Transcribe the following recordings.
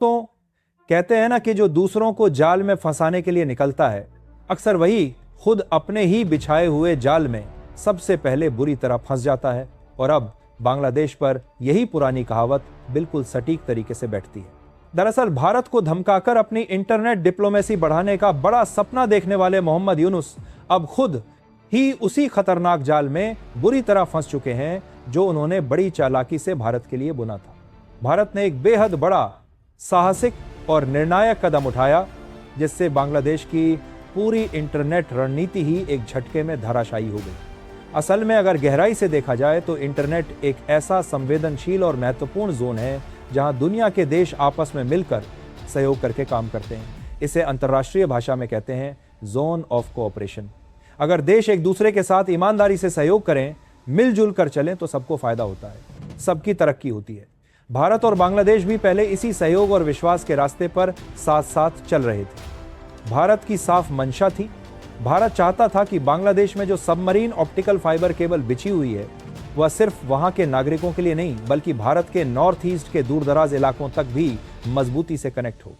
तो कहते हैं ना कि जो दूसरों को जाल में फंसाने के लिए निकलता है, अक्सर वही खुद अपने ही बिछाए हुए जाल में सबसे पहले बुरी तरह फंस जाता है। और अब बांग्लादेश पर यही पुरानी कहावत बिल्कुल सटीक तरीके से बैठती है। दरअसल भारत को धमकाकर अपनी इंटरनेट डिप्लोमेसी बढ़ाने का बड़ा सपना देखने वाले मोहम्मद यूनुस अब खुद ही उसी खतरनाक जाल में बुरी तरह फंस चुके हैं जो उन्होंने बड़ी चालाकी से भारत के लिए बुना था। भारत ने एक बेहद बड़ा साहसिक और निर्णायक कदम उठाया जिससे बांग्लादेश की पूरी इंटरनेट रणनीति ही एक झटके में धराशायी हो गई। असल में अगर गहराई से देखा जाए तो इंटरनेट एक ऐसा संवेदनशील और महत्वपूर्ण जोन है जहां दुनिया के देश आपस में मिलकर सहयोग करके काम करते हैं। इसे अंतर्राष्ट्रीय भाषा में कहते हैं जोन ऑफ कोऑपरेशन। अगर देश एक दूसरे के साथ ईमानदारी से सहयोग करें, मिलजुल कर चलें तो सबको फायदा होता है, सबकी तरक्की होती है। भारत और बांग्लादेश भी पहले इसी सहयोग और विश्वास के रास्ते पर साथ साथ चल रहे थे। भारत की साफ मंशा थी। भारत चाहता था कि बांग्लादेश में जो सबमरीन ऑप्टिकल फाइबर केबल बिछी हुई है वह सिर्फ वहां के नागरिकों के लिए नहीं बल्कि भारत के नॉर्थ ईस्ट के दूरदराज इलाकों तक भी मजबूती से कनेक्ट हो।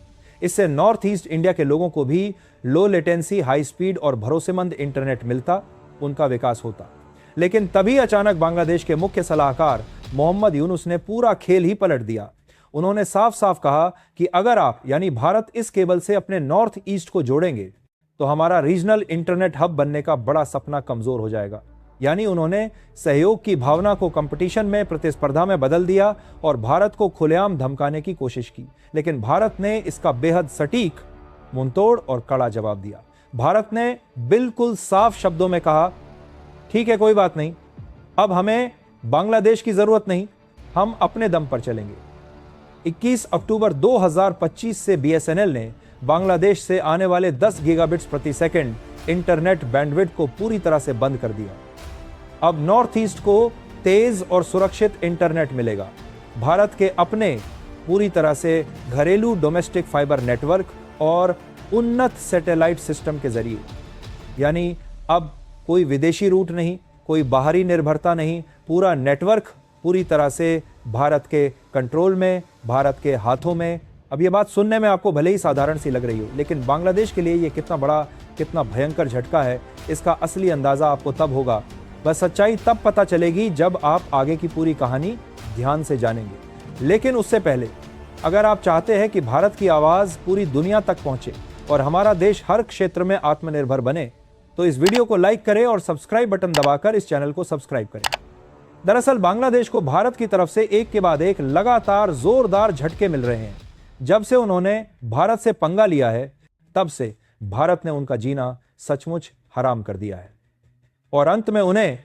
इससे नॉर्थ ईस्ट इंडिया के लोगों को भी लो लेटेंसी, हाई स्पीड और भरोसेमंद इंटरनेट मिलता, उनका विकास होता। लेकिन तभी अचानक बांग्लादेश के मुख्य सलाहकार मोहम्मद यूनुस ने पूरा खेल ही पलट दिया। उन्होंने साफ साफ कहा कि अगर आप यानी भारत इस केबल से अपने नॉर्थ ईस्ट को जोड़ेंगे तो हमारा रीजनल इंटरनेट हब बनने का बड़ा सपना कमजोर हो जाएगा। यानी उन्होंने सहयोग की भावना को कंपटीशन में, प्रतिस्पर्धा में बदल दिया और भारत को खुलेआम धमकाने की कोशिश की। लेकिन भारत ने इसका बेहद सटीक, मुंहतोड़ और कड़ा जवाब दिया। भारत ने बिल्कुल साफ शब्दों में कहा, ठीक है कोई बात नहीं, अब हमें बांग्लादेश की जरूरत नहीं, हम अपने दम पर चलेंगे। 21 अक्टूबर 2025 से बीएसएनएल ने बांग्लादेश से आने वाले 10 गीगाबिट्स प्रति सेकंड इंटरनेट बैंडविड्थ को पूरी तरह से बंद कर दिया। अब नॉर्थ ईस्ट को तेज और सुरक्षित इंटरनेट मिलेगा भारत के अपने पूरी तरह से घरेलू डोमेस्टिक फाइबर नेटवर्क और उन्नत सैटेलाइट सिस्टम के जरिए। यानी अब कोई विदेशी रूट नहीं, कोई बाहरी निर्भरता नहीं, पूरा नेटवर्क पूरी तरह से भारत के कंट्रोल में, भारत के हाथों में। अब ये बात सुनने में आपको भले ही साधारण सी लग रही हो, लेकिन बांग्लादेश के लिए ये कितना बड़ा, कितना भयंकर झटका है, इसका असली अंदाजा आपको तब होगा, बस सच्चाई तब पता चलेगी जब आप आगे की पूरी कहानी ध्यान से जानेंगे। लेकिन उससे पहले अगर आप चाहते हैं कि भारत की आवाज पूरी दुनिया तक पहुंचे और हमारा देश हर क्षेत्र में आत्मनिर्भर बने, तो इस वीडियो को लाइक करें और सब्सक्राइब बटन दबाकर इस चैनल को सब्सक्राइब करें। दरअसल बांग्लादेश को भारत की तरफ से एक के बाद एक लगातार जोरदार झटके मिल रहे हैं। जब से उन्होंने भारत से पंगा लिया है, तब से भारत ने उनका जीना सचमुच हराम कर दिया है। और अंत में उन्हें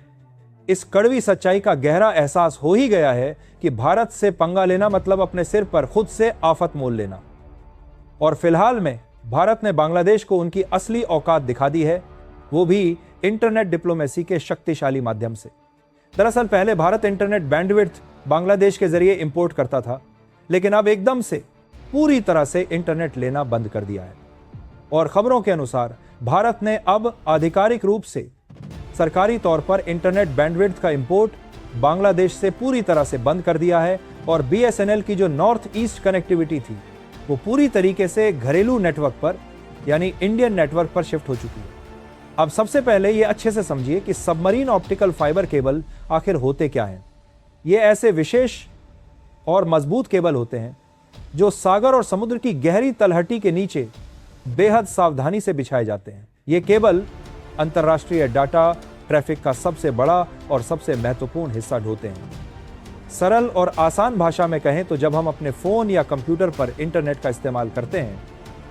इस कड़वी सच्चाई का गहरा एहसास हो ही गया है कि भारत से पंगा लेना मतलब अपने सिर पर खुद से आफत मोल लेना। और फिलहाल में भारत ने बांग्लादेश को उनकी असली औकात दिखा दी है, वो भी इंटरनेट डिप्लोमेसी के शक्तिशाली माध्यम से। दरअसल पहले भारत इंटरनेट बैंडविड्थ बांग्लादेश के जरिए इंपोर्ट करता था, लेकिन अब एकदम से पूरी तरह से इंटरनेट लेना बंद कर दिया है। और खबरों के अनुसार भारत ने अब आधिकारिक रूप से सरकारी तौर पर इंटरनेट बैंडविड्थ का इंपोर्ट बांग्लादेश से पूरी तरह से बंद कर दिया है और बीएसएनएल की जो नॉर्थ ईस्ट कनेक्टिविटी थी वो पूरी तरीके से घरेलू नेटवर्क पर यानी इंडियन नेटवर्क पर शिफ्ट हो चुकी है। अब सबसे पहले ये अच्छे से समझिए कि सबमरीन ऑप्टिकल फाइबर केबल आखिर होते क्या हैं। ये ऐसे विशेष और मजबूत केबल होते हैं जो सागर और समुद्र की गहरी तलहटी के नीचे बेहद सावधानी से बिछाए जाते हैं। ये केबल अंतर्राष्ट्रीय डाटा ट्रैफिक का सबसे बड़ा और सबसे महत्वपूर्ण हिस्सा ढोते हैं। सरल और आसान भाषा में कहें तो जब हम अपने फोन या कंप्यूटर पर इंटरनेट का इस्तेमाल करते हैं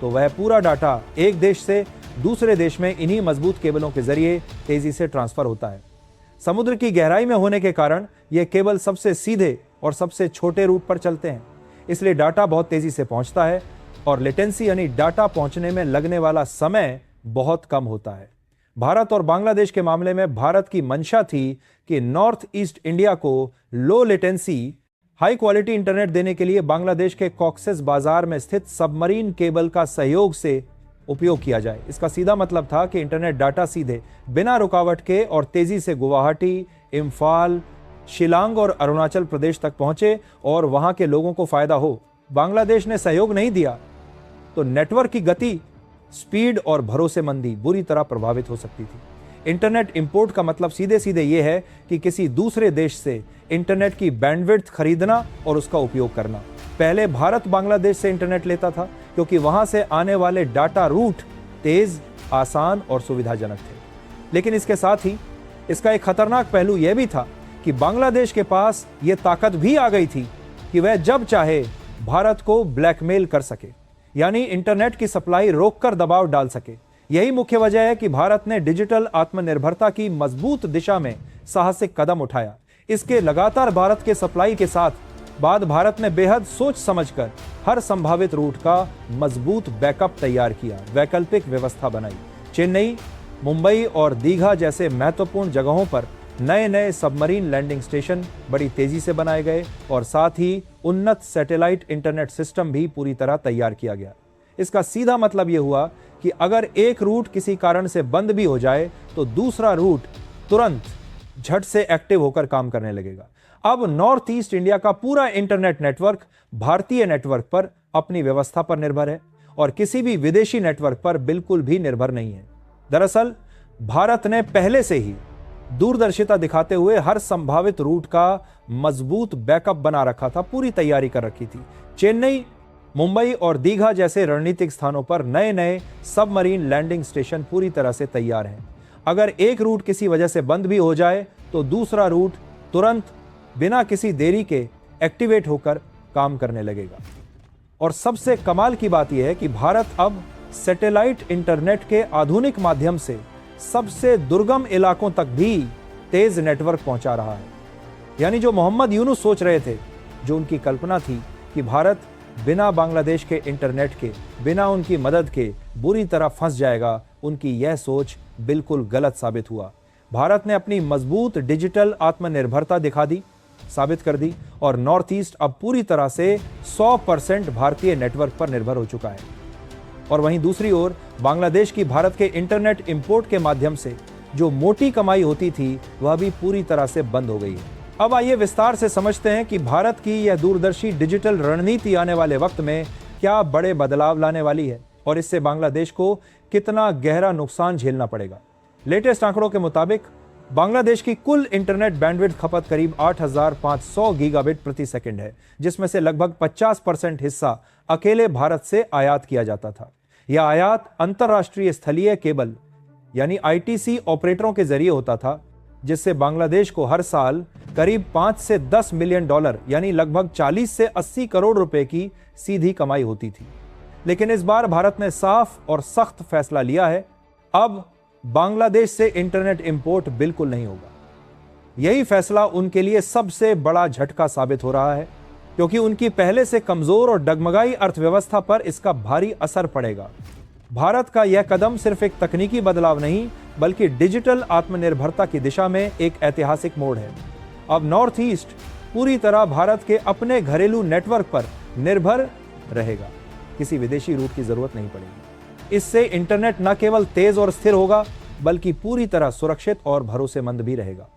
तो वह पूरा डाटा एक देश से दूसरे देश में इन्हीं मजबूत केबलों के जरिए तेजी से ट्रांसफर होता है। समुद्र की गहराई में होने के कारण यह केबल सबसे सीधे और सबसे छोटे रूट पर चलते हैं, इसलिए डाटा बहुत तेजी से पहुंचता है और लेटेंसी यानी डाटा पहुंचने में लगने वाला समय बहुत कम होता है। भारत और बांग्लादेश के मामले में भारत की मंशा थी कि नॉर्थ ईस्ट इंडिया को low latency high quality internet देने के लिए बांग्लादेश के कॉक्सेस बाजार में स्थित सबमरीन केबल का सहयोग से उपयोग किया जाए। इसका सीधा मतलब था कि इंटरनेट डाटा सीधे बिना रुकावट के और तेजी से गुवाहाटी, इम्फाल, शिलांग और अरुणाचल प्रदेश तक पहुंचे और वहां के लोगों को फायदा हो। बांग्लादेश ने सहयोग नहीं दिया तो नेटवर्क की गति, स्पीड और भरोसेमंदी बुरी तरह प्रभावित हो सकती थी। इंटरनेट इंपोर्ट का मतलब सीधे सीधे यह है कि किसी दूसरे देश से इंटरनेट की बैंडविड्थ खरीदना और उसका उपयोग करना। पहले भारत बांग्लादेश से इंटरनेट लेता था क्योंकि वहां से आने वाले डाटा रूट तेज, आसान और सुविधाजनक थे। लेकिन इसके साथ ही इसका एक खतरनाक पहलू यह भी था कि बांग्लादेश के पास यह ताकत भी आ गई थी कि वह जब चाहे भारत को ब्लैकमेल कर सके, यानी इंटरनेट की सप्लाई रोककर दबाव डाल सके। यही मुख्य वजह है कि भारत ने डिजिटल आत्मनिर्भरता की मजबूत दिशा में साहसिक कदम उठाया। इसके लगातार भारत के सप्लाई के साथ बाद भारत ने बेहद सोच समझकर हर संभावित रूट का मजबूत बैकअप तैयार किया, वैकल्पिक व्यवस्था बनाई। चेन्नई, मुंबई और दीघा जैसे महत्वपूर्ण जगहों पर नए नए सबमरीन लैंडिंग स्टेशन बड़ी तेजी से बनाए गए और साथ ही उन्नत सैटेलाइट इंटरनेट सिस्टम भी पूरी तरह तैयार किया गया। इसका सीधा मतलब यह हुआ कि अगर एक रूट किसी कारण से बंद भी हो जाए तो दूसरा रूट तुरंत झट से एक्टिव होकर काम करने लगेगा। अब नॉर्थ ईस्ट इंडिया का पूरा इंटरनेट नेटवर्क भारतीय नेटवर्क पर अपनी व्यवस्था पर निर्भर है और किसी भी विदेशी नेटवर्क पर बिल्कुल भी निर्भर नहीं है। दरअसल भारत ने पहले से ही दूरदर्शिता दिखाते हुए हर संभावित रूट का मजबूत बैकअप बना रखा था, पूरी तैयारी कर रखी थी। चेन्नई, मुंबई और दीघा जैसे रणनीतिक स्थानों पर नए नए सबमरीन लैंडिंग स्टेशन पूरी तरह से तैयार हैं। अगर एक रूट किसी वजह से बंद भी हो जाए तो दूसरा रूट तुरंत बिना किसी देरी के एक्टिवेट होकर काम करने लगेगा। और सबसे कमाल की बात यह है कि भारत अब सैटेलाइट इंटरनेट के आधुनिक माध्यम से सबसे दुर्गम इलाकों तक भी तेज नेटवर्क पहुंचा रहा है। यानी जो मोहम्मद यूनुस सोच रहे थे, जो उनकी कल्पना थी कि भारत बिना बांग्लादेश के इंटरनेट के, बिना उनकी मदद के बुरी तरह फंस जाएगा, उनकी यह सोच बिल्कुल गलत साबित हुआ। भारत ने अपनी मजबूत डिजिटल आत्मनिर्भरता दिखा दी, साबित कर दी और नॉर्थ ईस्ट अब पूरी तरह से 100% भारतीय नेटवर्क पर निर्भर हो चुका है। और वहीं दूसरी ओर बांग्लादेश की भारत के इंटरनेट इंपोर्ट के माध्यम से जो मोटी कमाई होती थी वह भी पूरी तरह से बंद हो गई है। अब आइए विस्तार से समझते हैं कि भारत की यह दूरदर्शी डिजिटल रणनीति आने वाले वक्त में क्या बड़े बदलाव लाने वाली है और इससे बांग्लादेश को कितना गहरा नुकसान झेलना पड़ेगा। लेटेस्ट आंकड़ों के मुताबिक बांग्लादेश की कुल इंटरनेट बैंडविड्थ खपत करीब 8500 गीगाबिट प्रति सेकंड है, जिसमें से लगभग 50% हिस्सा अकेले भारत से आयात किया जाता था। यह आयात अंतरराष्ट्रीय स्थलीय केबल यानी आईटीसी ऑपरेटरों के जरिए होता था, जिससे बांग्लादेश को हर साल करीब 5 से 10 मिलियन डॉलर यानी लगभग 40 से 80 करोड़ रुपए की सीधी कमाई होती थी। लेकिन इस बार भारत ने साफ और सख्त फैसला लिया है, अब बांग्लादेश से इंटरनेट इंपोर्ट बिल्कुल नहीं होगा। यही फैसला उनके लिए सबसे बड़ा झटका साबित हो रहा है, क्योंकि उनकी पहले से कमजोर और डगमगाई अर्थव्यवस्था पर इसका भारी असर पड़ेगा। भारत का यह कदम सिर्फ एक तकनीकी बदलाव नहीं, बल्कि डिजिटल आत्मनिर्भरता की दिशा में एक ऐतिहासिक मोड़ है। अब नॉर्थ ईस्ट पूरी तरह भारत के अपने घरेलू नेटवर्क पर निर्भर रहेगा, किसी विदेशी रूट की जरूरत नहीं पड़ेगी। इससे इंटरनेट न केवल तेज और स्थिर होगा, बल्कि पूरी तरह सुरक्षित और भरोसेमंद भी रहेगा।